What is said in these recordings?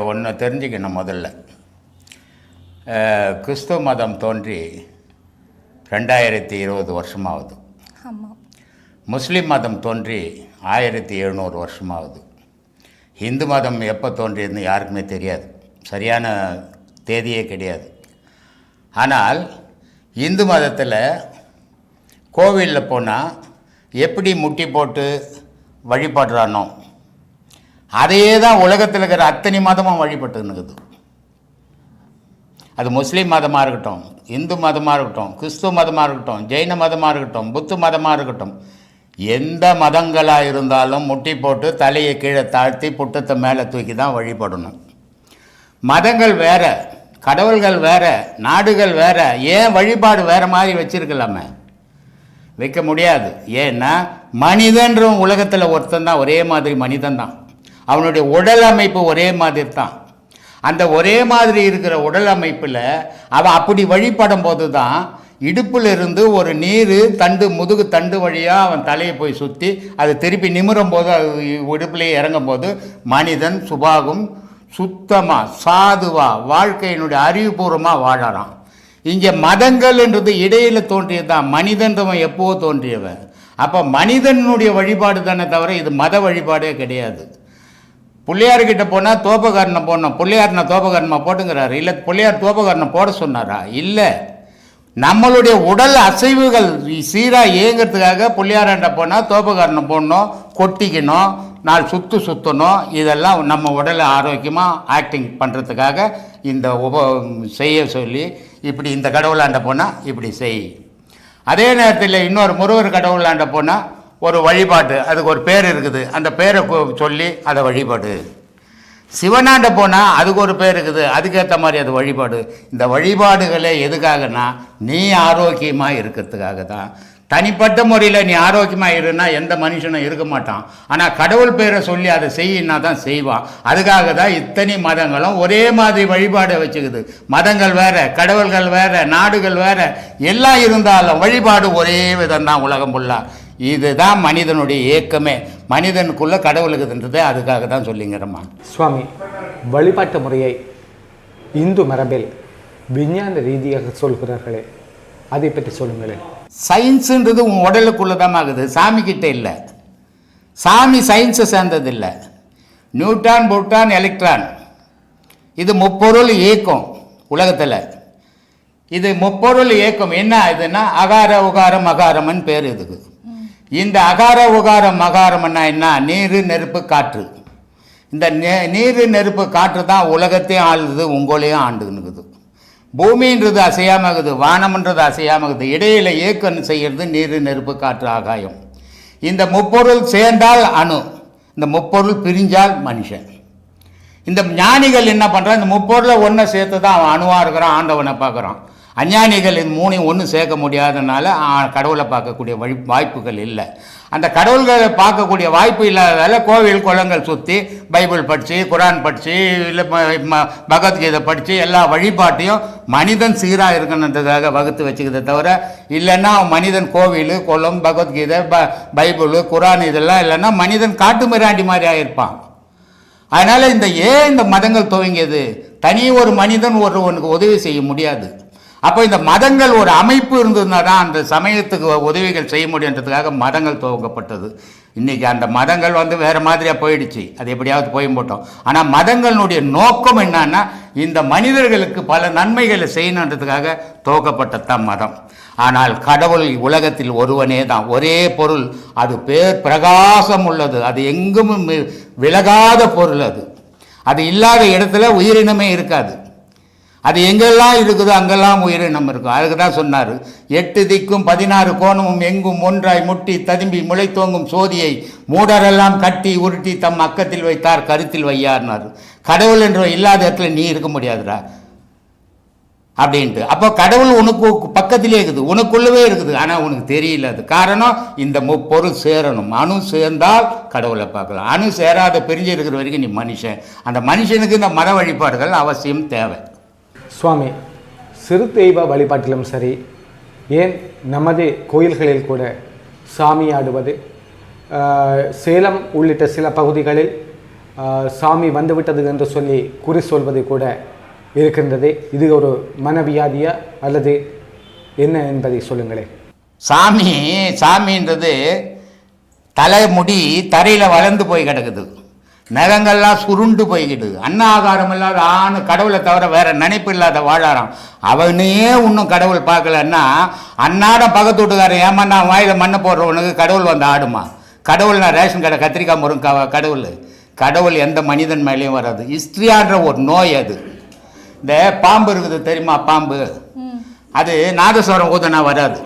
நீங்கள் ஒன்று தெரிஞ்சுக்கணும். முதல்ல கிறிஸ்துவ மதம் தோன்றி 2020 வருஷமாகுது. முஸ்லீம் மதம் தோன்றி 1700 வருஷமாகுது. இந்து மதம் எப்போ தோன்றியதுன்னு யாருக்குமே தெரியாது, சரியான தேதியே கிடையாது. ஆனால் இந்து மதத்தில் கோவிலில் போனால் எப்படி முட்டி போட்டு வழிபடுறானோ அதையே தான் உலகத்தில் இருக்கிற அத்தனை மதமும் வழிபட்டுன்னுக்குது. அது முஸ்லீம் மதமாக இருக்கட்டும், இந்து மதமாக இருக்கட்டும், கிறிஸ்துவ மதமாக இருக்கட்டும், ஜெயின மதமாக இருக்கட்டும், புத்த மதமாக இருக்கட்டும், எந்த மதங்களாக இருந்தாலும் முட்டி போட்டு தலையை கீழே தாழ்த்தி புட்டத்தை மேலே தூக்கி தான் வழிபடணும். மதங்கள் வேறு, கடவுள்கள் வேறு, நாடுகள் வேறு, ஏன் வழிபாடு வேறு மாதிரி வச்சுருக்கலாமே? வைக்க முடியாது. ஏன்னா மனிதன்ற உலகத்தில் ஒருத்தன் தான், ஒரே மாதிரி மனிதன் தான். அவனுடைய உடல் அமைப்பு ஒரே மாதிரி தான். அந்த ஒரே மாதிரி இருக்கிற உடல் அமைப்பில் அவன் அப்படி வழிபடும் போது தான் இடுப்பில் இருந்து ஒரு நீர் தண்டு, முதுகு தண்டு வழியாக அவன் தலையை போய் சுற்றி அது திருப்பி நிமிரும் போது, அது இடுப்பிலே இறங்கும் போது மனிதன் சுபாகும் சுத்தமாக சாதுவாக வாழ்க்கையினுடைய அறிவுபூர்வமாக வாழறான். இங்கே மதங்கள்ன்றது இடையில் தோன்றியது தான். மனிதன்றவன் எப்போவோ தோன்றியவன். அப்போ மனிதனுடைய வழிபாடு தானே தவிர இது மத வழிபாடே கிடையாது. பிள்ளையார்கிட்ட போனால் தோப்பகாரணம் போடணும், பிள்ளையார்னா தோப்பகாரணமாக போட்டுங்கிறாரு. இல்லை பிள்ளையார் தோப்பகாரணம் போட சொன்னாரா? இல்லை. நம்மளுடைய உடல் அசைவுகள் சீராக இயங்கிறதுக்காக பிள்ளையாராண்ட போனால் தோப்பகாரணம் போடணும், கொட்டிக்கணும், 4 சுற்று சுற்றணும். இதெல்லாம் நம்ம உடலை ஆரோக்கியமாக ஆக்டிங் பண்ணுறதுக்காக இந்த செய்ய சொல்லி, இப்படி இந்த கடவுளாண்ட போனால் இப்படி செய். அதே நேரத்தில் இன்னொரு முருகர் கடவுளாண்ட போனால் ஒரு வழிபாட்டு, அதுக்கு ஒரு பேர் இருக்குது, அந்த பேரை சொல்லி அதை வழிபாடு. சிவனாண்ட போனால் அதுக்கு ஒரு பேர் இருக்குது, அதுக்கேற்ற மாதிரி அது வழிபாடு. இந்த வழிபாடுகளே எதுக்காகனா நீ ஆரோக்கியமாக இருக்கிறதுக்காக தான். தனிப்பட்ட முறையில் நீ ஆரோக்கியமாக இருன்னா எந்த மனுஷனும் இருக்க மாட்டான். ஆனால் கடவுள் பேரை சொல்லி அதை செய்யினா தான் செய்வான். அதுக்காக தான் இத்தனை மதங்களும் ஒரே மாதிரி வழிபாடை வச்சுக்குது. மதங்கள் வேறு, கடவுள்கள் வேறு, நாடுகள் வேறு, எல்லாம் இருந்தாலும் வழிபாடு ஒரே விதம்தான் உலகம் ஃபுல்லாக. இதுதான் மனிதனுடைய இயக்கமே. மனிதனுக்குள்ளே கடவுளுக்குதுன்றதே அதுக்காக தான் சொல்லிங்கிறம்மா. சுவாமி, வழிபாட்டு முறையை இந்து மரபில் விஞ்ஞான ரீதியாக சொல்கிறார்களே, அதை பற்றி சொல்லுங்களேன். சயின்ஸுன்றது உன் உடலுக்குள்ளே தான் ஆகுது, சாமிக்கிட்ட இல்லை. சாமி சயின்ஸை சேர்ந்ததில்லை. நியூட்ரான், புரோட்டான், எலக்ட்ரான், இது முப்பொருள் இயக்கம் உலகத்தில். இது முப்பொருள் இயக்கம் என்ன இதுன்னா அகார உகாரம் மகாரம்னு பேர் இதுக்கு. இந்த அகார உகாரம் மகாரம்னா என்ன? நீர், நெருப்பு, காற்று. இந்த நீர், நெருப்பு, காற்று தான் உலகத்தையும் ஆளுது, உங்களையும் ஆண்டுக்குது. பூமின்றது அசையாமகுது, வானம்ன்றது அசையாமகுது. இடையில இயக்கம் செய்கிறது நீர், நெருப்பு, காற்று, ஆகாயம். இந்த முப்பொருள் சேர்ந்தால் அணு, இந்த முப்பொருள் பிரிஞ்சால் மனுஷன். இந்த ஞானிகள் என்ன பண்ணுறான்? இந்த முப்பொருளை ஒன்றை சேர்த்து தான் அவன் அணுவாக இருக்கிறான், ஆண்டவனை பார்க்குறான். அஞ்ஞானிகள் இந்த மூணையும் ஒன்று சேர்க்க முடியாதனால கடவுளை பார்க்கக்கூடிய வாய்ப்புகள் இல்லை. அந்த கடவுள்களை பார்க்கக்கூடிய வாய்ப்பு இல்லாததால் கோவில் குளங்கள் சுற்றி பைபிள் படித்து, குரான் படித்து, இல்லை பகவத்கீதை படித்து எல்லா வழிபாட்டையும் மனிதன் சீராக இருக்கணுன்றதுக்காக வகுத்து வச்சுக்கிறத தவிர, இல்லைன்னா மனிதன் கோவில், குளம், பகவத்கீதை, பைபிள், குரான் இதெல்லாம் இல்லைன்னா மனிதன் காட்டு மிராண்டி மாதிரி ஆகிருப்பான். அதனால் இந்த மதங்கள் துவங்கியது, தனி ஒரு மனிதன் ஒருவனுக்கு உதவி செய்ய முடியாது. அப்போ இந்த மதங்கள் ஒரு அமைப்பு இருந்ததுன்னா தான் அந்த சமயத்துக்கு உதவிகள் செய்ய முடியுன்றதுக்காக மதங்கள் துவங்கப்பட்டது. இன்றைக்கி அந்த மதங்கள் வேறு மாதிரியாக போயிடுச்சு, அது எப்படியாவது போய் போட்டோம். ஆனால் மதங்களுடைய நோக்கம் என்னன்னா இந்த மனிதர்களுக்கு பல நன்மைகளை செய்யணுன்றதுக்காக துவக்கப்பட்டதான் மதம். ஆனால் கடவுள் உலகத்தில் ஒருவனே தான், ஒரே பொருள், அது பேர் பிரகாசம் உள்ளது, அது எங்கும் விலகாத பொருள். அது இல்லாத இடத்துல உயிரினமே இருக்காது. அது எங்கெல்லாம் இருக்குதோ அங்கெல்லாம் உயிரினம் இருக்கும். அதுக்கு தான் சொன்னார், 8 திக்கும் 16 கோணமும் எங்கும் ஒன்றாய் முட்டி ததும்பி முளைத்தோங்கும் சோதியை மூடரெல்லாம் கட்டி உருட்டி தம் அக்கத்தில் வைத்தார் கருத்தில் வையார்னார். கடவுள் என்ற இல்லாத இடத்துல நீ இருக்க முடியாதுடா அப்படின்ட்டு. அப்போ கடவுள் உனக்கு பக்கத்திலே இருக்குது, உனக்குள்ளவே இருக்குது, ஆனால் உனக்கு தெரியல. அது காரணம் இந்த முப்பொருள் சேரணும். அணு சேர்ந்தால் கடவுளை பார்க்கலாம். அணு சேராத பிரிஞ்சு இருக்கிற வரைக்கும் நீ மனுஷன். அந்த மனுஷனுக்கு இந்த மத வழிபாடுகள் அவசியம் தேவை. சுவாமி, சிறு தெய்வ வழிபாட்டிலும் சரி, ஏன் நமது கோயில்களில் கூட சாமி ஆடுவது, சேலம் உள்ளிட்ட சில பகுதிகளில் சாமி வந்துவிட்டது என்று சொல்லி குறி சொல்வது கூட இருக்கின்றது. இது ஒரு மனவியாதியா அல்லது என்ன என்பதை சொல்லுங்களேன். சாமின்றது தலைமுடி தரையில் வளர்ந்து போய் கிடக்குது, நகங்கள்லாம் சுருண்டு போய்கிடுது, அன்ன ஆகாரம் இல்லாத ஆணு கடவுளை தவிர வேற நினைப்பு இல்லாத வாழாராம். அவனையே இன்னும் கடவுள் பார்க்கலன்னா அன்னாடம் பக்கத்து வீட்டுக்காரன் ஏமாண்ணா வாயில் மண்ணை போடுறவனுக்கு கடவுள் வந்து ஆடுமா? கடவுள்னா ரேஷன் கடை கத்திரிக்காய் முருங்க கடவுள் எந்த மனிதன் மேலேயும் வராது. ஹிஸ்ட்ரியான்ற ஒரு நோய் அது. இந்த பாம்பு இருக்குது தெரியுமா? பாம்பு அது நாதஸ்வரம் ஊதுனா வராது,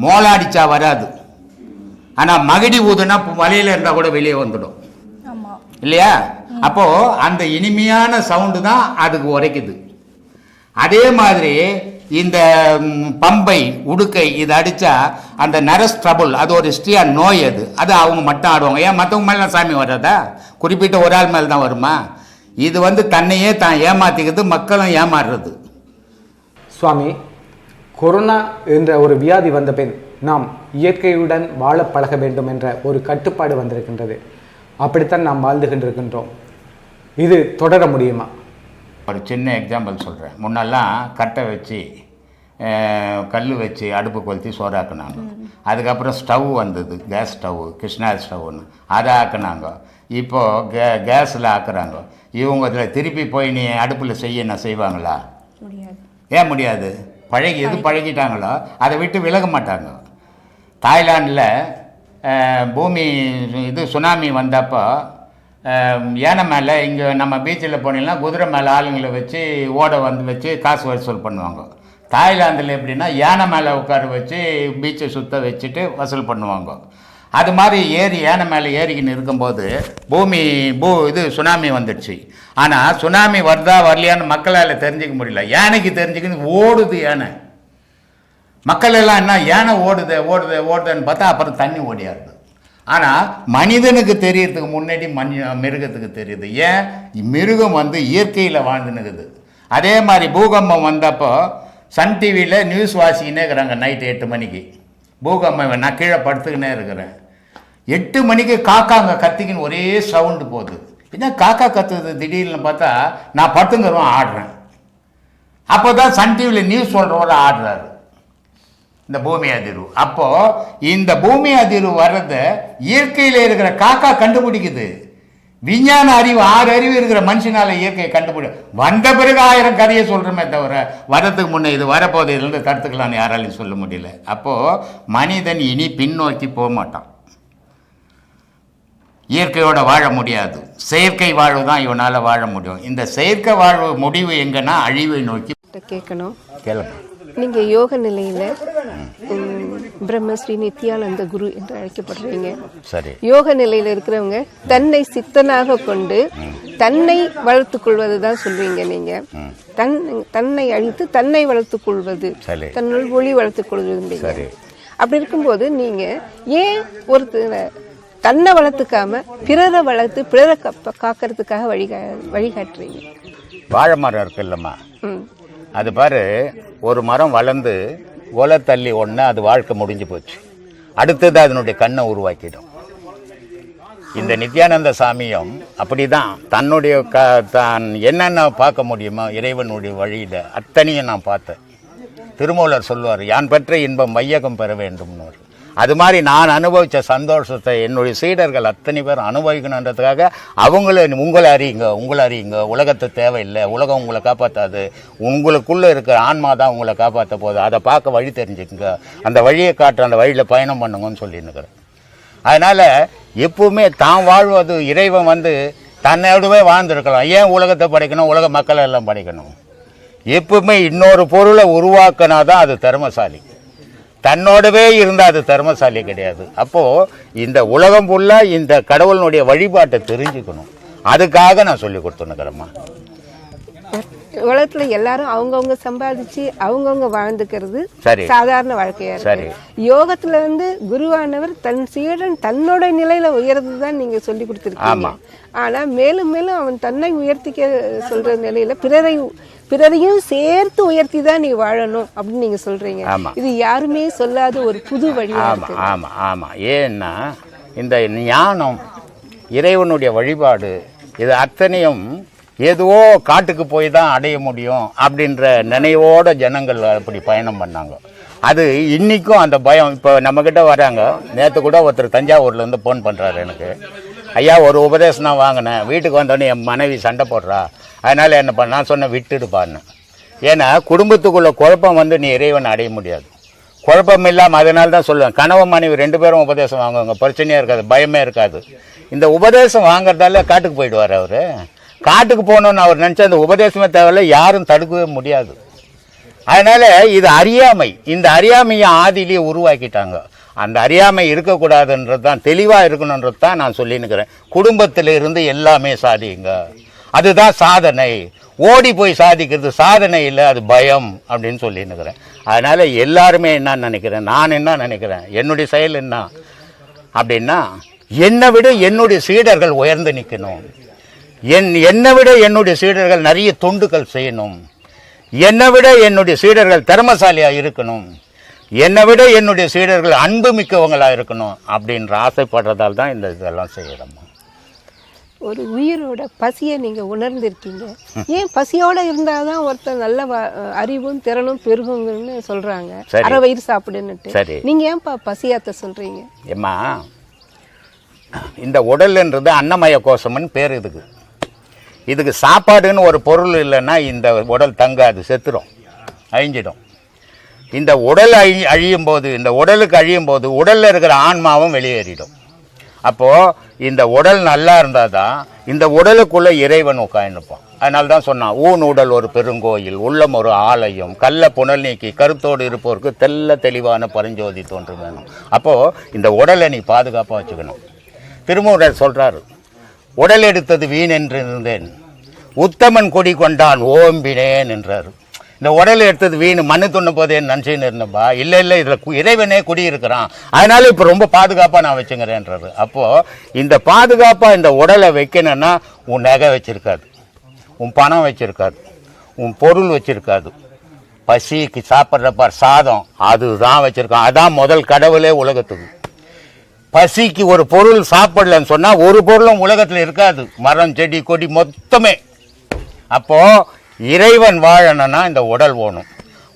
மோளாடிச்சா வராது. ஆனால் மகிடி ஊதுனா வலையில் இருந்தால் கூட வெளியே வந்துடும் இல்லையா? அப்போ அந்த இனிமையான சவுண்டு தான் அதுக்கு உரைக்குது. அதே மாதிரி இந்த பம்பை உடுக்கை இது அடித்தா அந்த நரஸ் ட்ரபுள், அது ஒரு ஹிஸ்ட்ரியா நோய். அது அவங்க மட்டும் ஆடுவாங்க. ஏன் மற்றவங்க மேலாம் சாமி வர்றதா? குறிப்பிட்ட ஒரு ஆள் மேலே தான் வருமா? இது தன்னையே தான் ஏமாத்திக்கிறது, மக்களும் ஏமாறுறது. சுவாமி, கொரோனா என்ற ஒரு வியாதி வந்த பின் நாம் இயற்கையுடன் வாழ பழக வேண்டும் என்ற ஒரு கட்டுப்பாடு வந்திருக்கின்றது. அப்படித்தான் நாம் வாழ்ந்து கொண்டிருக்கின்றோம். இது தொடர முடியுமா? ஒரு சின்ன எக்ஸாம்பிள் சொல்கிறேன். முன்னெல்லாம் கட்டை வச்சு கல் வச்சு அடுப்பு கொளுத்தி சோறாக்குனாங்க. அதுக்கப்புறம் ஸ்டவ் வந்தது, கேஸ் ஸ்டவ், கிருஷ்ணார் ஸ்டவ்னு, அதை ஆக்குனாங்க. இப்போது கேஸில் ஆக்குறாங்க. இவங்க இதில் திருப்பி போய் நீ அடுப்பில் செய்வாங்களா? ஏன் முடியாது? எது பழகிட்டாங்களோ அதை விட்டு விலக மாட்டாங்க. தாய்லாண்டில் பூமி சுனாமி வந்தப்போ யானை மேலே, இங்கே நம்ம பீச்சில் போனீங்கன்னா குதிரை மேலே ஆளுங்களை வச்சு ஓட வச்சு காசு வசூல் பண்ணுவாங்க. தாய்லாந்தில் எப்படின்னா யானை மேலே உட்கார வச்சு பீச்சை சுற்ற வச்சுட்டு வசூல் பண்ணுவாங்க. அது மாதிரி யானை மேலே ஏறிக்கின்னு இருக்கும்போது சுனாமி வந்துடுச்சு. ஆனால் சுனாமி வருதா வரலையான்னு மக்களால் தெரிஞ்சிக்க முடியல. யானைக்கு தெரிஞ்சுக்கின்னு ஓடுது யானை. மக்கள் எல்லாம் என்ன, யானை ஓடுதுன்னு பார்த்தா அப்புறம் தண்ணி ஓடியாருது. ஆனால் மனிதனுக்கு தெரியறதுக்கு முன்னாடி மிருகத்துக்கு தெரியுது. ஏன்? மிருகம் இயற்கையில் வாழ்ந்துனுக்குது. அதே மாதிரி பூகம்பம் வந்தப்போ சன் டிவியில் நியூஸ் வாசிக்கினே இருக்கிறாங்க. நைட்டு 8 மணிக்கு பூகம்பம். நான் கீழே படுத்துக்கினே இருக்கிறேன். 8 மணிக்கு காக்காங்க கத்திக்கின்னு ஒரே சவுண்டு போகுது. என்ன காக்கா கத்துது திடீர்னு பார்த்தா நான் படுத்துங்கிறவன் ஆடுறேன். அப்போ தான் சன் டிவியில் நியூஸ் சொல்கிறவரை ஆடுறாரு இந்த பூமி அதிர்வு. அப்போது இந்த பூமி அதிர்வு வர்றதை இயற்கையில் இருக்கிற காக்கா கண்டுபிடிக்குது. விஞ்ஞான அறிவு 6 அறிவு இருக்கிற மனுஷனால இயற்கையை வந்த பிறகு 1000 கதையை சொல்கிறோமே தவிர வரத்துக்கு முன்னே இது வரப்போது இதுலேருந்து தடுத்துக்கலான்னு யாராலையும் சொல்ல முடியல. அப்போது மனிதன் இனி பின்னோக்கி போக மாட்டான். இயற்கையோட வாழ முடியாது, செயற்கை வாழ்வு தான் இவனால் வாழ முடியும். இந்த செயற்கை வாழ்வு முடிவு எங்கன்னா அழிவை நோக்கி. கேட்கணும், கேளுங்க. நீங்கள் யோக நிலையில் பிரம்மஸ்ரீ நித்யானந்த குரு என்று அழைக்கப்படுறீங்க. சரி. யோக நிலையில் இருக்கிறவங்க தன்னை சித்தனாக கொண்டு தன்னை வளர்த்துக் கொள்வது தான் சொல்றீங்க. நீங்க தன்னை அழித்து தன்னை வளர்த்துக் கொள்வது, தன்னுள் ஒளி வளர்த்துக் கொள்வது. அப்படி இருக்கும்போது நீங்க ஏன் தன்னை வளர்த்துக்காம பிறரை வளர்த்து பிறரை காக்கிறதுக்காக வழிகாட்டுறீங்க? வாழை மரம் இருக்கு இல்லம்மா, அது பாரு, ஒரு மரம் வளர்ந்து ஒலை தள்ளி ஒன்று அது வாழ்க்கை முடிஞ்சு போச்சு. அடுத்தது அதனுடைய கண்ணை உருவாக்கிடும். இந்த நித்யானந்த சாமியும் அப்படிதான். தன்னுடைய தான் என்னென்ன பார்க்க முடியுமோ இறைவனுடைய வழியில் அத்தனையும் நான் பார்த்தேன். திருமூலர் சொல்லுவார், யான் பெற்ற இன்பம் வையகம் பெற வேண்டும்னு. அது மாதிரி நான் அனுபவித்த சந்தோஷத்தை என்னுடைய சீடர்கள் அத்தனை பேர் அனுபவிக்கணுன்றதுக்காக உங்களை அறியுங்க, உலகத்தை தேவையில்லை, உலகம் உங்களை காப்பாற்றாது, உங்களுக்குள்ளே இருக்கிற ஆன்மா தான் உங்களை காப்பாற்ற போகுது, அதை பார்க்க வழி தெரிஞ்சுக்குங்க, அந்த வழியை காட்டுற அந்த வழியில் பயணம் பண்ணுங்கன்னு சொல்லியிருக்கிறேன். அதனால் எப்பவுமே தான் வாழ்வது இறைவன் தன்னோடவே வாழ்ந்துருக்கலாம். ஏன் உலகத்தை படைக்கணும், உலக மக்களை எல்லாம் படைக்கணும்? எப்பவுமே இன்னொரு பொருளை உருவாக்கினா தான் அது திறமசாலி. தன்னோடவே இருந்தால் அது திறமசாலி கிடையாது. அப்போது இந்த உலகம் ஃபுல்லாக இந்த கடவுளினுடைய வழிபாட்டை தெரிஞ்சுக்கணும். அதுக்காக நான் சொல்லி கொடுத்துன்னுக்கிறேம்மா. உலகத்துல எல்லாரும் அவங்கவுங்க சம்பாதிச்சு அவங்கவுங்க வாழ்ந்துக்கிறது சாதாரண வாழ்க்கையா இருக்கு. யோகத்துல குருவானவர் தன் சீடன் தன்னோட நிலையில உயர்றதுதான் நீங்க சொல்லி கொடுத்துருக்கீங்க. ஆனா மேலும் மேலும் அவன் தன்னை உயர்த்திக்க சொல்ற நிலையில பிறரையும் சேர்த்து உயர்த்தி தான் நீ வாழணும் அப்படின்னு நீங்க சொல்றீங்க. இது யாருமே சொல்லாத ஒரு புது வழியா இருக்கு. ஆமா. ஏன்னா இந்த ஞானம், இறைவனுடைய வழிபாடு இது அத்தனையும் ஏதோ காட்டுக்கு போய் தான் அடைய முடியும் அப்படின்ற நினைவோட ஜனங்கள் அப்படி பயணம் பண்ணாங்க. அது இன்றைக்கும் அந்த பயம். இப்போ நம்மக்கிட்ட வராங்க. நேற்று கூட ஒருத்தர் தஞ்சாவூர்லேருந்து ஃபோன் பண்ணுறாரு எனக்கு, ஐயா ஒரு உபதேசம் தான் வாங்கினேன், வீட்டுக்கு வந்தோடனே என் மனைவி சண்டை போடுறா, அதனால் என்ன பண்ண நான் சொன்னேன் விட்டுடுப்பான்னு. ஏன்னா குடும்பத்துக்குள்ளே குழப்பம் வந்து நீ இறைவனை அடைய முடியாது. குழப்பம் இல்லாமல் அதனால தான் சொல்லுவேன், கணவன் மனைவி 2 பேரும் உபதேசம் வாங்குவாங்க, பிரச்சனையே இருக்காது, பயமே இருக்காது. இந்த உபதேசம் வாங்குறதால காட்டுக்கு போயிடுவார் அவர். காட்டுக்கு போகணுன்னு அவர் நினச்சா அந்த உபதேசமே தேவையில்லை, யாரும் தடுக்கவே முடியாது. அதனால் இது அறியாமை. இந்த அறியாமையை ஆதியிலேயே உருவாக்கிட்டாங்க. அந்த அறியாமை இருக்கக்கூடாதுன்றது தான், தெளிவாக இருக்கணுன்றது தான் நான் சொல்லினுக்கிறேன். குடும்பத்தில் இருந்து எல்லாமே சாதிங்க, அதுதான் சாதனை. ஓடி போய் சாதிக்கிறது சாதனை இல்லை, அது பயம் அப்படின்னு சொல்லினுக்கிறேன். அதனால் எல்லாருமே என்ன நினைக்கிறேன், நான் என்ன நினைக்கிறேன், என்னுடைய செயல் என்ன அப்படின்னா, என்னை விட என்னுடைய சீடர்கள் உயர்ந்து நிற்கணும், என்னை விட என்னுடைய சீடர்கள் நிறைய தொண்டுகள் செய்யணும், என்னை விட என்னுடைய சீடர்கள் திறமசாலியாக இருக்கணும், என்னை விட என்னுடைய சீடர்கள் அன்பு மிக்கவங்களாக இருக்கணும் அப்படின்ற ஆசைப்படுறதால் தான் இந்த இதெல்லாம் செய்யறோம். ஒரு உயிரோட பசியை நீங்கள் உணர்ந்திருக்கீங்க. ஏன் பசியோடு இருந்தால் தான் ஒருத்தர் நல்ல அறிவும் திறனும் பெருகுங்கன்னு சொல்கிறாங்க, அரை வயிறு சாப்பிடுன்னுட்டு. சரி, நீங்கள் ஏன்ப்பா பசியாத்த சொல்கிறீங்க? ஏம்மா, இந்த உடல்ன்றது அன்னமய கோஷம்னு பேர். இதுக்கு சாப்பாடுன்னு ஒரு பொருள் இல்லைன்னா இந்த உடல் தங்காது, செத்துடும், அழிஞ்சிடும். இந்த உடல் அழியும் போது, இந்த உடலுக்கு அழியும் போது உடலில் இருக்கிற ஆன்மாவும் வெளியேறிடும். அப்போது இந்த உடல் நல்லா இருந்தால் தான் இந்த உடலுக்குள்ளே இறைவன் உட்காந்துப்பான். அதனால தான் சொன்னான், ஊன் உடல் ஒரு பெருங்கோயில், உள்ளம் ஒரு ஆலயம், கள்ள புனல் நீக்கி கருத்தோடு இருப்பவருக்கு தெல்ல தெளிவான பரஞ்சோதி தோன்றும் வேணும். அப்போது இந்த உடலை நீ பாதுகாப்பாக வச்சுக்கணும். திருமூலர் சொல்கிறாரு, உடல் எடுத்தது வீண் என்று இருந்தேன், உத்தமன் கொடி கொண்டான் ஓம்பினேன் என்றார். இந்த உடல் எடுத்தது வீண், மண்ணு துண்ண போதே நினச்சின்னு இருந்தப்பா. இல்லை இல்லை, இதில் இறைவனே குடியிருக்கிறான், அதனால இப்போ ரொம்ப பாதுகாப்பாக நான் வச்சுங்கிறேன்றாரு. அப்போது இந்த பாதுகாப்பாக இந்த உடலை வைக்கணும்னா உன் நகை வச்சிருக்காது, உன் பணம் வச்சிருக்காது, உன் பொருள் வச்சிருக்காது, பசிக்கு சாப்பிட்றப்ப சாதம் அதுதான் வச்சிருக்கான். அதான் முதல் கடவுளே உலகத்துக்கு. பசிக்கு ஒரு பொருள் சாப்பிடலன்னு சொன்னால் ஒரு பொருளும் உலகத்தில் இருக்காது, மரம் செடி கொடி மொத்தமே. அப்போது இறைவன் வாழணும்னா இந்த உடல் வேணும்,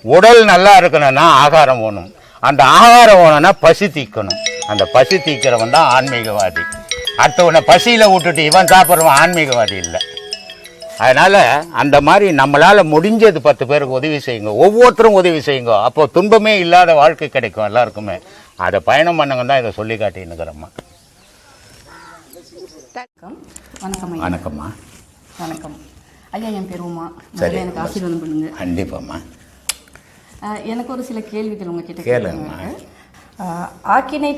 உடல் நல்லா இருக்கணும்னா ஆகாரம் வேணும், அந்த ஆகாரம் வேணும்னா பசி தீக்கணும். அந்த பசி தீக்கிறவன் தான் ஆன்மீகவாதி. அடுத்தவனை பசியில் விட்டுட்டு இவன் சாப்பிட்றவன் ஆன்மீகவாதி இல்லை. அதனால் அந்த மாதிரி நம்மளால் முடிஞ்சது 10 பேருக்கு உதவி செய்யுங்க, ஒவ்வொருத்தரும் உதவி செய்யுங்க. அப்போது துன்பமே இல்லாத வாழ்க்கை கிடைக்கும் எல்லாருக்குமே. அதை பயணம் பண்ணுங்க தான் இதை சொல்லி காட்டினுக்கிறம்மா. வணக்கம். வணக்கம்மா. வணக்கம் ஐயா, என் பேர் உமா. சரி, எனக்கு ஆசீர்வாதம் பண்ணுங்க. கண்டிப்பாம்மா. எனக்கு ஒரு சில கேள்விகள் உங்ககிட்ட கேளுங்கம்மா. ஆக்கினை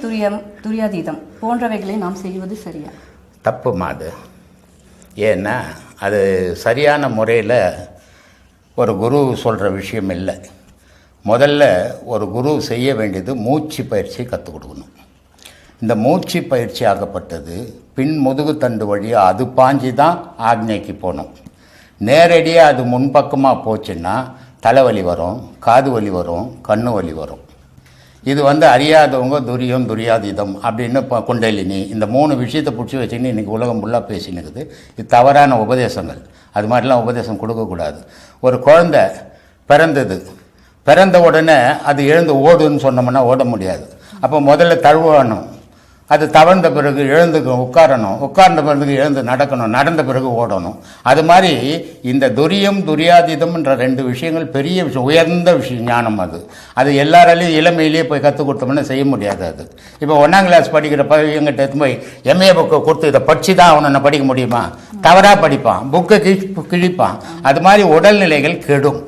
துரியாதீதம் போன்றவைகளை நாம் செய்வது சரியா? தப்புமா அது. ஏன்னா அது சரியான முறையில் ஒரு குரு சொல்கிற விஷயம் இல்லை. முதல்ல ஒரு குரு செய்ய வேண்டியது மூச்சு பயிற்சி கற்றுக் கொடுக்கணும். இந்த மூச்சு பயிற்சி ஆகப்பட்டது பின் முதுகு தண்டு வழியாக அது பாஞ்சி தான் ஆக்ஞைக்கு போகணும். நேரடியாக அது முன்பக்கமாக போச்சுன்னா தலைவலி வரும், காது வலி வரும், கண்ணு வலி வரும். இது அறியாதவங்க துரியம் துரியாதீதம் அப்படின்னு இப்போ குண்டலினி இந்த 3 விஷயத்தை பிடிச்சி வச்சுக்கின்னு இன்றைக்கி உலகம் ஃபுல்லாக பேசினுக்குது. இது தவறான உபதேசங்கள். அது மாதிரிலாம் உபதேசம் கொடுக்கக்கூடாது. ஒரு குழந்தை பிறந்த உடனே அது எழுந்து ஓடுன்னு சொன்னோம்னா ஓட முடியாது. அப்போ முதல்ல தழுவணும், அது தவழ்ந்த பிறகு எழுந்து உட்காரணும், உட்கார்ந்த பிறகு எழுந்து நடக்கணும், நடந்த பிறகு ஓடணும். அது மாதிரி இந்த துரியம் துரியாதீதம்ன்ற 2 விஷயங்கள் பெரிய விஷயம், உயர்ந்த விஷயம், ஞானம். அது எல்லாராலையும் இளமையிலேயே போய் கற்றுக் கொடுத்தோம்னா செய்ய முடியாது. அது இப்போ 1ஆம் கிளாஸ் படிக்கிற பையன்கிட்ட எடுத்து போய் எம்ஏ புக்கை கொடுத்து இதை படித்து தான் அவனை படிக்க முடியுமா? தவறாக படிப்பான், புக்கை கிழிப்பான். அது மாதிரி உடல்நிலைகள் கெடும்.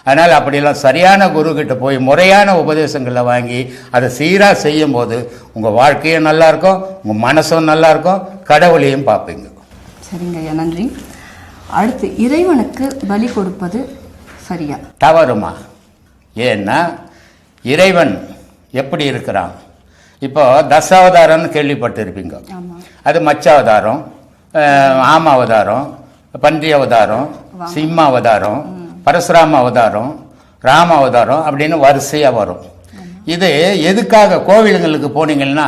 அதனால் அப்படியெல்லாம் சரியான குருக்கிட்ட போய் முறையான உபதேசங்களை வாங்கி அதை சீராக செய்யும் போது உங்கள் வாழ்க்கையும் நல்லாயிருக்கும், உங்கள் மனசும் நல்லாயிருக்கும், கடவுளையும் பார்ப்பீங்க. சரிங்க ஐயா, நன்றி. அடுத்து, இறைவனுக்கு பலி கொடுப்பது சரியா? தவறுமா. ஏன்னா இறைவன் எப்படி இருக்கிறான்? இப்போ தசாவதாரம்னு கேள்விப்பட்டிருப்பீங்க. அது மச்சாவதாரம், ஆம அவதாரம், பன்றி அவதாரம், சிம்ம அவதாரம், பரசுராம அவதாரம், ராம அவதாரம் அப்படின்னு வரிசையாக வரும். இது எதுக்காக? கோவிலுங்களுக்கு போனீங்கன்னா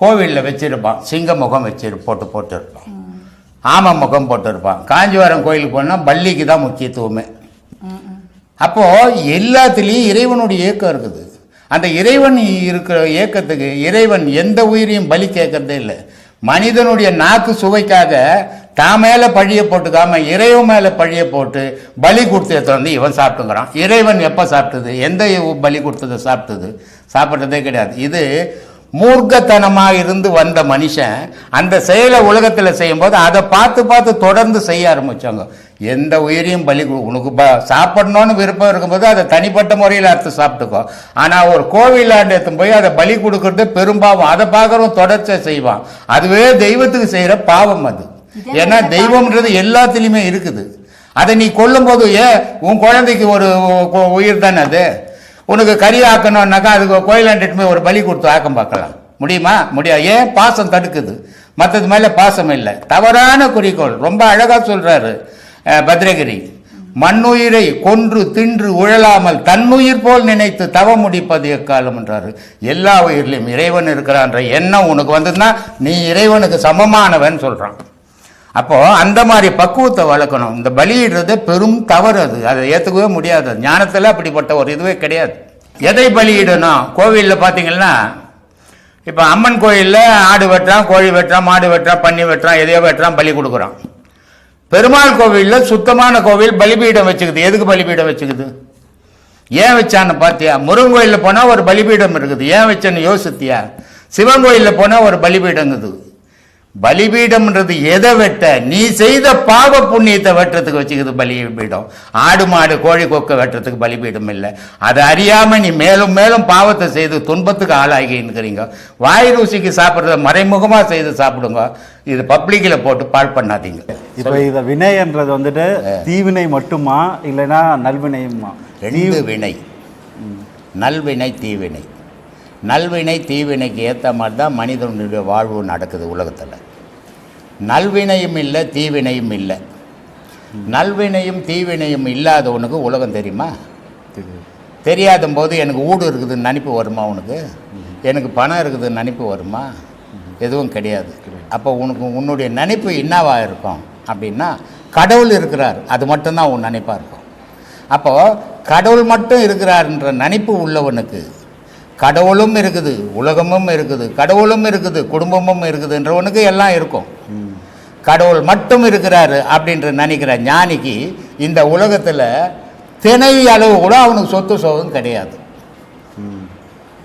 கோவிலில் வச்சுருப்பான், சிங்க முகம் போட்டு இருப்பான். ஆமை முகம் போட்டிருப்பான். காஞ்சிபுரம் கோயிலுக்கு போனால் பள்ளிக்கு தான் முக்கியத்துவமே. அப்போது எல்லாத்துலேயும் இறைவனுடைய இயக்கம் இருக்குது. அந்த இறைவன் இருக்கிற இயக்கத்துக்கு இறைவன் எந்த உயிரையும் பலி கேட்கறதே இல்லை. மனிதனுடைய நாக்கு சுவைக்காக தான் மேலே பழிய போட்டுக்காம இறைவன் மேலே பழிய போட்டு பலி கொடுத்ததை வந்து இவன் சாப்பிட்டுங்கிறான். இறைவன் எப்போ சாப்பிட்டது? எந்த பலி கொடுத்ததை சாப்பிட்டது? சாப்பிட்றதே கிடையாது. இது மூர்க்கத்தனமாக இருந்து வந்த மனுஷன் அந்த செயலை உலகத்தில் செய்யும்போது அதை பார்த்து பார்த்து தொடர்ந்து செய்ய ஆரம்பித்தாங்க. எந்த உயிரையும் பலி உனக்கு சாப்பிடணும்னு விருப்பம் இருக்கும்போது அதை தனிப்பட்ட முறையில் அறுத்து சாப்பிட்டுக்கோ. ஆனால் ஒரு கோவிலாண்டு எடுத்து போய் அதை பலி கொடுக்கறது பெரும்பாவம். அதை பார்க்குறவன் தொடர்ச்சியாக செய்வான். அதுவே தெய்வத்துக்கு செய்கிற பாவம் அது. ஏன்னா தெய்வம்ன்றது எல்லாத்துலேயுமே இருக்குது. அதை நீ கொல்லும் போது உன் குழந்தைக்கு ஒரு உயிர் தானே அது. உனக்கு கறி ஆக்கணும்னாக்கா அதுக்கு கோயிலாண்டுட்டு போய் ஒரு பலி கொடுத்து ஆக்கம் பார்க்கலாம் முடியுமா? முடியாது. ஏன்? பாசம் தடுக்குது. மற்றது மேலே பாசம் இல்லை. தவறான குறிக்கோள். ரொம்ப அழகாக சொல்கிறாரு பத்ரகிரி. மண்ணுயிரை கொன்று தின்று உழலாமல் தன்னுயிர் போல் நினைத்து தவ முடிப்பது எக்காலம் என்றாரு. எல்லா உயிரிலையும் இறைவன் இருக்கிறான்ற எண்ணம் உனக்கு வந்ததுன்னா நீ இறைவனுக்கு சமமானவன் சொல்கிறான். அப்போது அந்த மாதிரி பக்குவத்தை வளர்க்கணும். இந்த பலியிடுறது பெரும் தவறு. அதை ஏற்றுக்கவே முடியாது. ஞானத்தில் அப்படிப்பட்ட ஒரு இதுவே கிடையாது. எதை பலியிடணும்? கோவிலில் பார்த்தீங்கன்னா இப்போ அம்மன் கோயிலில் ஆடு வெட்டுறான், கோழி வெட்டுறான், மாடு வெட்டுறான், பன்னி வெட்டுறான், எதையோ வெட்டுறான், பலி கொடுக்குறான். பெருமாள் கோவிலில் சுத்தமான கோவில் பலிபீடம் வச்சுக்குது. எதுக்கு பலிபீடம் வச்சுக்குது? ஏன் வச்சான்னு பார்த்தியா? முருகன் கோயிலில் போனால் ஒரு பலிபீடம் இருக்குது. ஏன் வச்சேன்னு யோசித்தியா? சிவன் கோயிலில் போனால் ஒரு பலிபீடங்குது. பலிபீடம்ன்றது எதை வெட்ட? நீ செய்த பாவ புண்ணியத்தை வெட்டுறதுக்கு வச்சுக்குது பலிபீடம். ஆடு மாடு கோழி கொக்க வெட்டுறதுக்கு பலிபீடம் இல்லை. அதை அறியாமல் நீ மேலும் மேலும் பாவத்தை செய்து துன்பத்துக்கு ஆளாகின்னுக்கிறீங்க. வாய் ருசிக்கு சாப்பிட்றத மறைமுகமாக செய்து சாப்பிடுங்க. இது பப்ளிக்கில் போட்டு பாழ் பண்ணாதீங்க. இப்போ இதை வினைன்றது வந்துட்டு தீவினை மட்டுமா இல்லைன்னா நல்வினையுமா? ரெண்டு வினை, நல்வினை தீவினை. நல்வினை தீவினைக்கு ஏற்ற மாதிரி தான் மனிதனுடைய வாழ்வு நடக்குது உலகத்தில். நல்வினையும் இல்லை, தீவினையும் இல்லை. நல்வினையும் தீவினையும் இல்லாதவனுக்கு உலகம் தெரியுமா? தெரியாத போது எனக்கு ஊடு இருக்குதுன்னு நினைப்பு வருமா? உனக்கு எனக்கு பணம் இருக்குதுன்னு நினைப்பு வருமா? எதுவும் கிடையாது. அப்போ உன்னுடைய நினைப்பு என்னவாக இருக்கும் அப்படின்னா, கடவுள் இருக்கிறார், அது மட்டும்தான் உன் நினைப்பாக இருக்கும். அப்போது கடவுள் மட்டும் இருக்கிறார்ன்ற நினைப்பு உள்ளவனுக்கு கடவுளும் இருக்குது, உலகமும் இருக்குது, கடவுளும் இருக்குது, குடும்பமும் இருக்குதுன்றவனுக்கு எல்லாம் இருக்கும். கடவுள் மட்டும் இருக்கிறாரு அப்படின்ற நினைக்கிற ஞானிக்கு இந்த உலகத்தில் திணை அளவு கூட அவனுக்கு சொத்து சுகம் கிடையாது.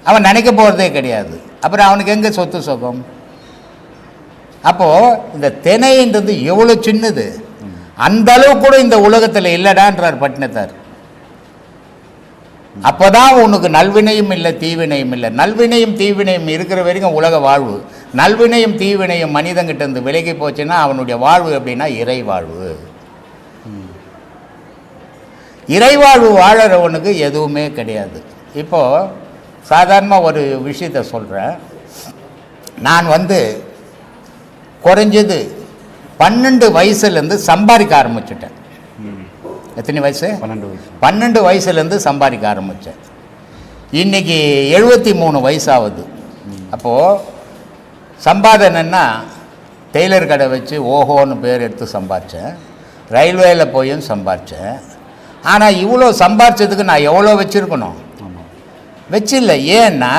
அவன் நினைக்க போகிறதே கிடையாது. அப்புறம் அவனுக்கு எங்கே சொத்து சுகம்? அப்போது இந்த திணைன்றது எவ்வளோ சின்னது, அந்த அளவு கூட இந்த உலகத்தில் இல்லைடான்றார் பட்டினத்தார். அப்போதான் உனக்கு நல்வினையும் இல்லை, தீவினையும் இல்லை. நல்வினையும் தீவினையும் இருக்கிற வரைக்கும் உலக வாழ்வு. நல்வினையும் தீவினையும் மனிதங்கிட்ட இருந்து விலகி போச்சுன்னா அவனுடைய வாழ்வு எப்படின்னா இறை வாழ்வு. இறைவாழ்வு வாழறவனுக்கு எதுவுமே கிடையாது. இப்போது சாதாரணமாக ஒரு விஷயத்தை சொல்கிறேன். நான் குறைஞ்சது 12 வயசுலேருந்து சம்பாதிக்க ஆரம்பிச்சுட்டேன். எத்தனை வயசு? 12 வயசுலேருந்து சம்பாதிக்க ஆரம்பித்தேன். இன்றைக்கி 73 வயசாகுது. அப்போது சம்பாதனைன்னா டெய்லர் கடை வச்சு ஓஹோன்னு பேர் எடுத்து சம்பாதிச்சேன். ரயில்வேயில் போயும் சம்பாதிச்சேன். ஆனால் இவ்வளோ சம்பாதிச்சதுக்கு நான் எவ்வளோ வச்சுருக்கணும்? வச்சில்லை. ஏன்னா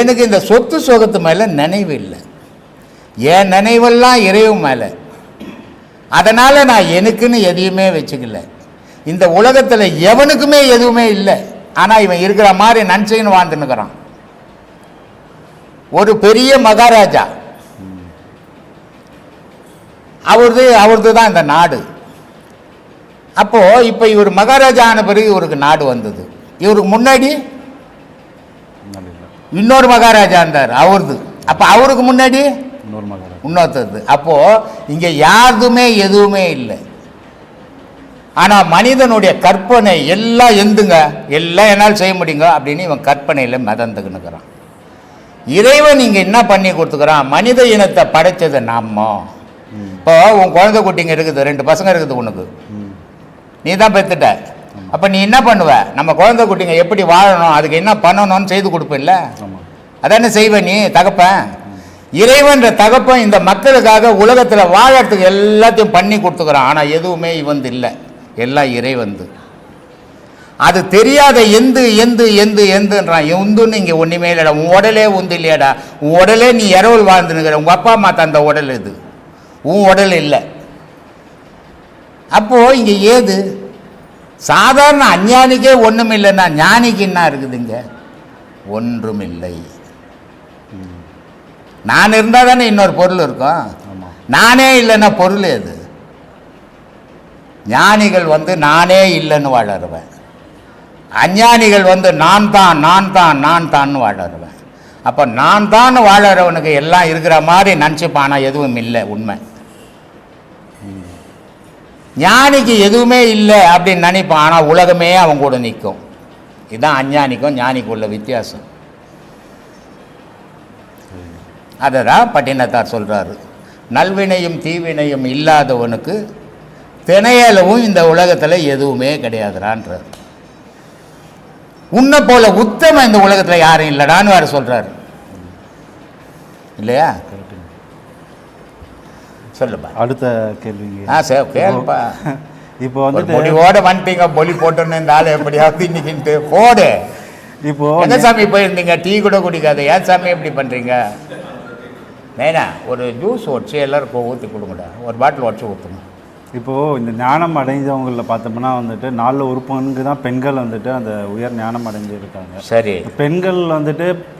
எனக்கு இந்த சொத்து சுகத்து மேலே நினைவு இல்லை. என் நினைவெல்லாம் இறைவன் மேலே. அதனால் நான் எனக்குன்னு எதையுமே வச்சுக்கல. இந்த உலகத்தில் எவனுக்குமே எதுவுமே இல்லை. ஆனால் இவன் இருக்கிற மாதிரி நினச்சின்னு வாழ்ந்துன்னுக்கிறான். ஒரு பெரிய மகாராஜா, அவரது தான் இந்த நாடு. அப்போது இப்போ இவர் மகாராஜா ஆன பிறகு இவருக்கு நாடு வந்தது. இவருக்கு முன்னாடி இன்னொரு மகாராஜா இருந்தார், அவரது. அப்போ அவருக்கு முன்னாடி இன்னொருத்தது. அப்போது இங்கே யாருதுமே எதுவுமே இல்லை. ஆனால் மனிதனுடைய கற்பனை எல்லாம் எந்துங்க, எல்லாம் என்னால் செய்ய முடியுங்க அப்படின்னு இவன் கற்பனையில் மிதந்துக்குன்னுக்கிறான். இறைவன் இங்கே என்ன பண்ணி கொடுத்துக்கிறான்? மனித இனத்தை படைச்சது நாம. இப்போ உன் குழந்தை குட்டிங்க இருக்குது, 2 பசங்க இருக்குது உனக்கு, நீ தான் பெற்றுட்ட. அப்போ நீ என்ன பண்ணுவ? நம்ம குழந்தை குட்டிங்க எப்படி வாழணும், அதுக்கு என்ன பண்ணணும்னு செய்து கொடுப்பில்ல? அதானே செய்வ நீ தகப்பன். இறைவன்ற தகப்பன் இந்த மக்களுக்காக உலகத்தில் வாழறதுக்கு எல்லாத்தையும் பண்ணி கொடுத்துக்கிறான். ஆனால் எதுவுமே இவந்து இல்லை, எல்லாம் இறைவந்து. அது தெரியாத எந்துன்றான். எந்துன்னு இங்கே ஒன்றுமே இல்லைடா, உன் உடலே உந்து இல்லையாடா, உன் உடலே நீ இரவல் வாழ்ந்துனுக்கிற, உங்கள் அப்பா அம்மா தந்த உடல் இது, உன் உடல் இல்லை. அப்போது இங்கே ஏது சாதாரண அஞ்ஞானிக்கே ஒன்றும் இல்லைன்னா ஞானிக்கு என்ன இருக்குதுங்க? ஒன்றும் இல்லை. நான் இருந்தால் தானே இன்னொரு பொருள் இருக்கும். நானே இல்லைன்னா பொருள் எது? ஞானிகள் நானே இல்லைன்னு வாழறவன், அஞ்ஞானிகள் நான் தான் வாழறவன். அப்போ நான் தான் வாழறவனுக்கு எல்லாம் இருக்கிற மாதிரி நினச்சிப்பானா எதுவும் இல்லை. உண்மை ஞானிக்கு எதுவுமே இல்லை அப்படின்னு நினைப்பான். ஆனால் உலகமே அவன் கூட நிற்கும். இதுதான் அஞ்ஞானிக்கும் ஞானிக்கும் உள்ள வித்தியாசம். அதை தான் பட்டினத்தார் சொல்கிறாரு, நல்வினையும் தீவினையும் இல்லாதவனுக்கு திணையளவும் இந்த உலகத்தில் எதுவுமே கிடையாதுறான்றார். உன்னை போல உத்தம இந்த உலகத்தில் யாரும் இல்லைடான்னு வேறு சொல்கிறாரு இல்லையா? சொல்லுப்பா, அடுத்த கேள்வி. சரி கேளுப்பா. இப்போ முடிவோட வந்துட்டீங்க, பொலி போட்டோன்னு இந்த ஆள் எப்படியாவது இன்னைக்குன்ட்டு போடு. இப்போ என்ன சாமி போயிருந்தீங்க, டீ கூட குடிக்காது, ஏன் சாமி எப்படி பண்ணுறீங்க? வேணா ஒரு ஜூஸ் உடச்சி எல்லாருக்கும் ஊற்றி கொடுங்கடா, ஒரு பாட்டில் உடச்சி ஊற்றுங்க. இப்போது இந்த ஞானம் அடைஞ்சவங்களில் பார்த்தோம்னா 4 பங்கு தான் பெண்கள் அந்த உயர் ஞானம் அடைஞ்சிருக்காங்க. சரி, பெண்கள்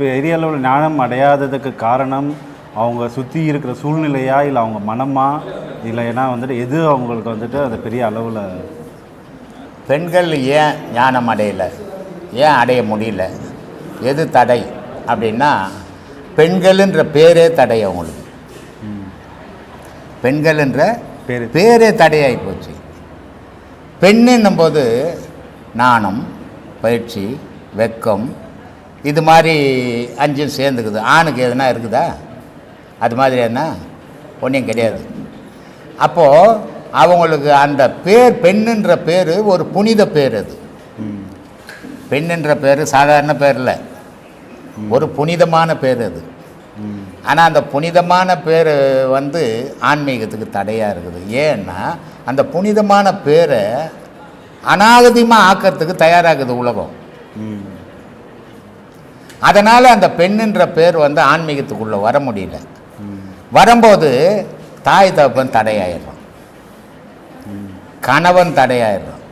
பெரிய அளவில் ஞானம் அடையாததுக்கு காரணம் அவங்க சுற்றி இருக்கிற சூழ்நிலையா, இல்லை அவங்க மனமா, இல்லைன்னா எது அவங்களுக்கு அது பெரிய அளவில்? பெண்கள் ஏன் ஞானம் அடையலை, ஏன் அடைய முடியல, எது தடை அப்படின்னா பெண்கள்ன்ற பேரே தடை. அவங்களுக்கு பெண்கள்ன்ற பேரே தடையாகி போச்சு. பெண்ணுன்னும் போது நாணம், பயிற்சி, வெக்கம், இது மாதிரி 5 சேர்ந்துக்குது. ஆணுக்கு எதுனா இருக்குதா? அது மாதிரி என்ன ஒன்றும் கிடையாது. அப்போது அவங்களுக்கு அந்த பேர், பெண்ணுன்ற பேர் ஒரு புனித பேர். அது பெண்ணுன்ற பேர் சாதாரண பேர் இல்லை, ஒரு புனிதமான பேர் அது. ஆனால் அந்த புனிதமான பேர் ஆன்மீகத்துக்கு தடையாக இருக்குது. ஏன்னா அந்த புனிதமான பேரை அநாகதிகமாக ஆக்கிறதுக்கு தயாராகுது உலகம். அதனால் அந்த பெண்ணுன்ற பேர் ஆன்மீகத்துக்குள்ளே வர முடியல. வரும்போது தாய் தகப்பன் தடையாயிடுறான், கணவன் தடையாயிடுறான்,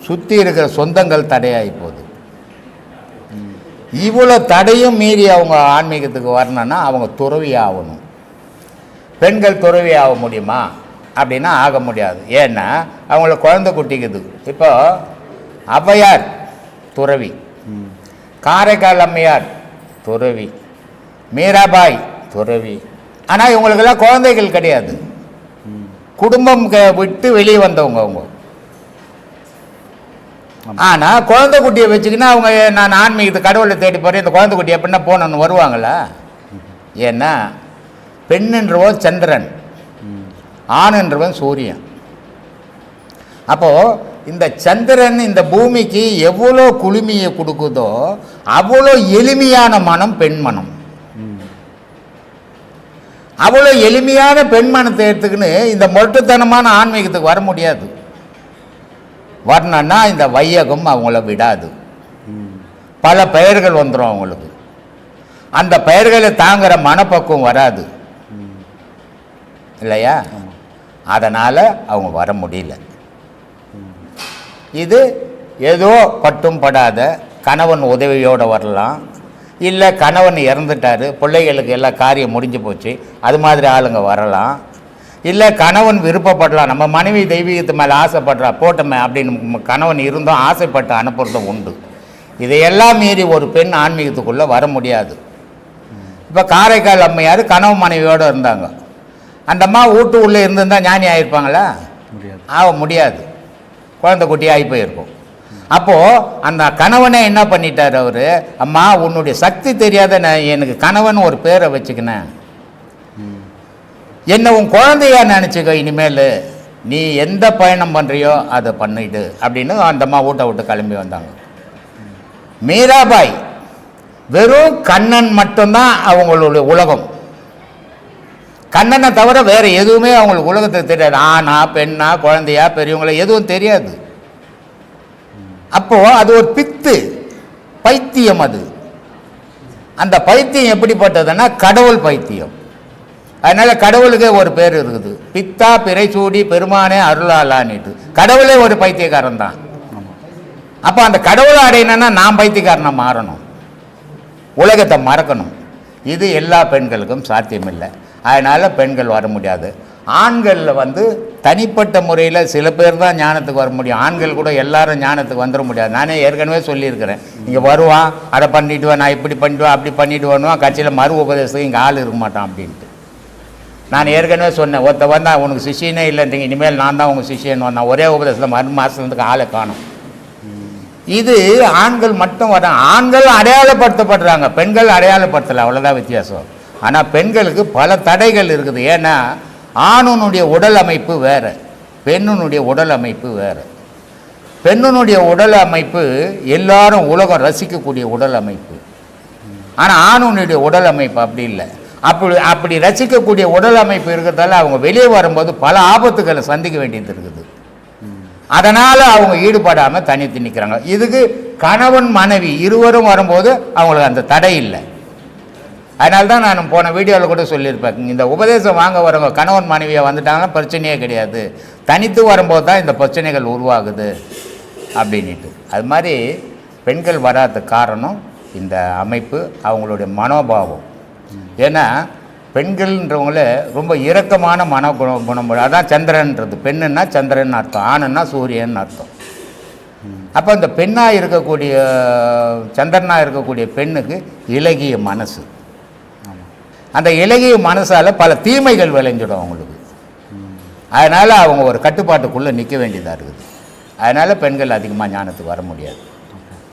சுற்றி இருக்கிற சொந்தங்கள் தடையாகி போகுது. இவ்வளோ தடையும் மீறி அவங்க ஆன்மீகத்துக்கு வரணும்னா அவங்க துறவி ஆகணும். பெண்கள் துறவி ஆக முடியுமா அப்படின்னா ஆக முடியாது. ஏன்னா அவங்கள குழந்தை குட்டிக்குது. இப்போ ஔவையார் துறவி, காரைக்கால் அம்மையார் துறவி, மீராபாய் துறவி. ஆனால் இவங்களுக்கெல்லாம் குழந்தைகள் கிடையாது, குடும்பம் விட்டு வெளியே வந்தவங்க அவங்க. ஆனால் குழந்தை குட்டியை வச்சுக்கின்னா அவங்க நான் ஆன்மீகத்தை கடவுளை தேடி போகிறேன், இந்த குழந்தை குட்டி எப்படின்னா போனோன்னு வருவாங்களா? ஏன்னா பெண்ணுன்றவன் சந்திரன், ஆணுன்றவன் சூரியன். அப்போது இந்த சந்திரன் இந்த பூமிக்கு எவ்வளோ குளுமையை கொடுக்குதோ அவ்வளோ எளிமையான மனம் பெண் மனம். அவ்வளோ எளிமையான பெண் மனத்தை எடுத்துக்கின்னு இந்த மொட்டுத்தனமான ஆன்மீகத்துக்கு வர முடியாது. வரணுன்னா இந்த வையகம் அவங்கள விடாது. பல பெயர்கள் வந்துடும் அவங்களுக்கு, அந்த பெயர்களை தாங்குகிற மனப்பக்குவம் வராது இல்லையா? அதனால் அவங்க வர முடியல. இது ஏதோ பட்டும் படாத கணவன் உதவியோடு வரலாம், இல்லை கணவன் இறந்துட்டார், பிள்ளைகளுக்கு எல்லாம் காரியம் முடிஞ்சு போச்சு, அது மாதிரி ஆளுங்க வரலாம். இல்லை கணவன் விருப்பப்படலாம், நம்ம மனைவி தெய்வீகத்து மேலே ஆசைப்படுறா போட்டோமே அப்படின்னு கணவன் இருந்தும் ஆசைப்பட்டு அனுப்புறதும் உண்டு. இதையெல்லாம் மீறி ஒரு பெண் ஆன்மீகத்துக்குள்ளே வர முடியாது. இப்போ காரைக்கால் அம்மையார் கணவன் மனைவியோடு இருந்தாங்க. அந்த அம்மா வீட்டு உள்ளே இருந்திருந்தால் ஞானி ஆகிருப்பாங்களா? ஆக முடியாது, குழந்தை குட்டி ஆகி போயிருக்கும். அப்போது அந்த கணவனே என்ன பண்ணிட்டார் அவர், அம்மா உன்னுடைய சக்தி தெரியாத நான் எனக்கு கணவன் ஒரு பேரை வச்சுக்கினேன், என்னை உன் குழந்தையா நினச்சிக்க, இனிமேல் நீ எந்த பயணம் பண்ணுறியோ அதை பண்ணிடு அப்படின்னு அந்த அம்மா வீட்டை விட்டு கிளம்பி வந்தாங்க. மீராபாய் வெறும் கண்ணன் மட்டும்தான் அவங்களுடைய உலகம். கண்ணனை தவிர வேற எதுவுமே அவங்களுக்கு உலகத்தை தெரியாது. ஆணா பெண்ணா குழந்தையா பெரியவங்கள எதுவும் தெரியாது. அப்போ அது ஒரு பித்து, பைத்தியம். அது அந்த பைத்தியம் எப்படிப்பட்டதுன்னா கடவுள் பைத்தியம். அதனால கடவுளுக்கே ஒரு பேர் இருக்குது, பித்தா பிறை சூடி பெருமானே அருளாலான்னுட்டு. கடவுளே ஒரு பைத்தியக்காரன் தான். அப்போ அந்த கடவுளை அடையணும்னா நான் பைத்தியக்காரனை மாறணும், உலகத்தை மறக்கணும். இது எல்லா பெண்களுக்கும் சாத்தியமில்லை. அதனால் பெண்கள் வர முடியாது. ஆண்களில் தனிப்பட்ட முறையில் சில பேர் தான் ஞானத்துக்கு வர முடியும். ஆண்கள் கூட எல்லாரும் ஞானத்துக்கு வந்துட முடியாது. நானே ஏற்கனவே சொல்லியிருக்கிறேன், இங்கே வருவான், அதை பண்ணிவிடுவேன், நான் இப்படி பண்ணிவிடுவேன், அப்படி பண்ணிவிடுவேன்னுவான், கட்சியில் மறு உபதேசத்துக்கு இங்கே ஆள் இருக்க மாட்டான் அப்படின்ட்டு. நான் ஏற்கனவே சொன்னேன், ஒருத்த வந்தால் உனக்கு சிஷியனே இல்லைன்றீங்க, இனிமேல் நான் தான் உங்கள் சிஷியன் வந்தான், ஒரே உபதேசத்தில் மறு மாதத்துக்கு ஆளை காணும். இது ஆண்கள் மட்டும் வர, ஆண்கள் அடையாளப்படுத்தப்படுறாங்க, பெண்கள் அடையாளப்படுத்தலை, அவ்வளோதான் வித்தியாசம். ஆனால் பெண்களுக்கு பல தடைகள் இருக்குது. ஏன்னா ஆணுனுடைய உடல் அமைப்பு வேறு, பெண்ணுனுடைய உடல் அமைப்பு வேறு. பெண்ணுனுடைய உடல் அமைப்பு எல்லாரும் உலகம் ரசிக்கக்கூடிய உடல் அமைப்பு. ஆனால் ஆணுனுடைய உடல் அமைப்பு அப்படி இல்லை. அப்படி ரசிக்கக்கூடிய உடல் அமைப்பு இருக்கிறதால அவங்க வெளியே வரும்போது பல ஆபத்துக்களை சந்திக்க வேண்டியது இருக்குது. அதனால் அவங்க ஈடுபடாமல் தனித்து நிற்கிறாங்க. இதுக்கு கணவன் மனைவி இருவரும் வரும்போது அவங்களுக்கு அந்த தடை இல்லை. அதனால தான் நான் போன வீடியோவில் கூட சொல்லியிருப்பேன், இந்த உபதேசம் வாங்க வரவங்க கணவன் மனைவியாக வந்துட்டாங்கன்னா பிரச்சனையே கிடையாது, தனித்து வரும்போது தான் இந்த பிரச்சனைகள் உருவாகுது அப்படின்ட்டு. அது மாதிரி பெண்கள் வராத காரணம் இந்த அமைப்பு, அவங்களுடைய மனோபாவம். ஏன்னா பெண்கள்ன்றவங்கள ரொம்ப இரக்கமான குணம். அதான் சந்திரன்றது, பெண்ணுன்னா சந்திரன் அர்த்தம், ஆணுன்னா சூரியன் அர்த்தம். அப்போ இந்த பெண்ணாக இருக்கக்கூடிய சந்திரனாக இருக்கக்கூடிய பெண்ணுக்கு இலகிய மனசு. அந்த இலகிய மனசால் பல தீமைகள் விளைஞ்சிடும் அவங்களுக்கு. அதனால் அவங்க ஒரு கட்டுப்பாட்டுக்குள்ளே நிற்க வேண்டியதாக இருக்குது. அதனால் பெண்கள் அதிகமாக ஞானத்துக்கு வர முடியாது.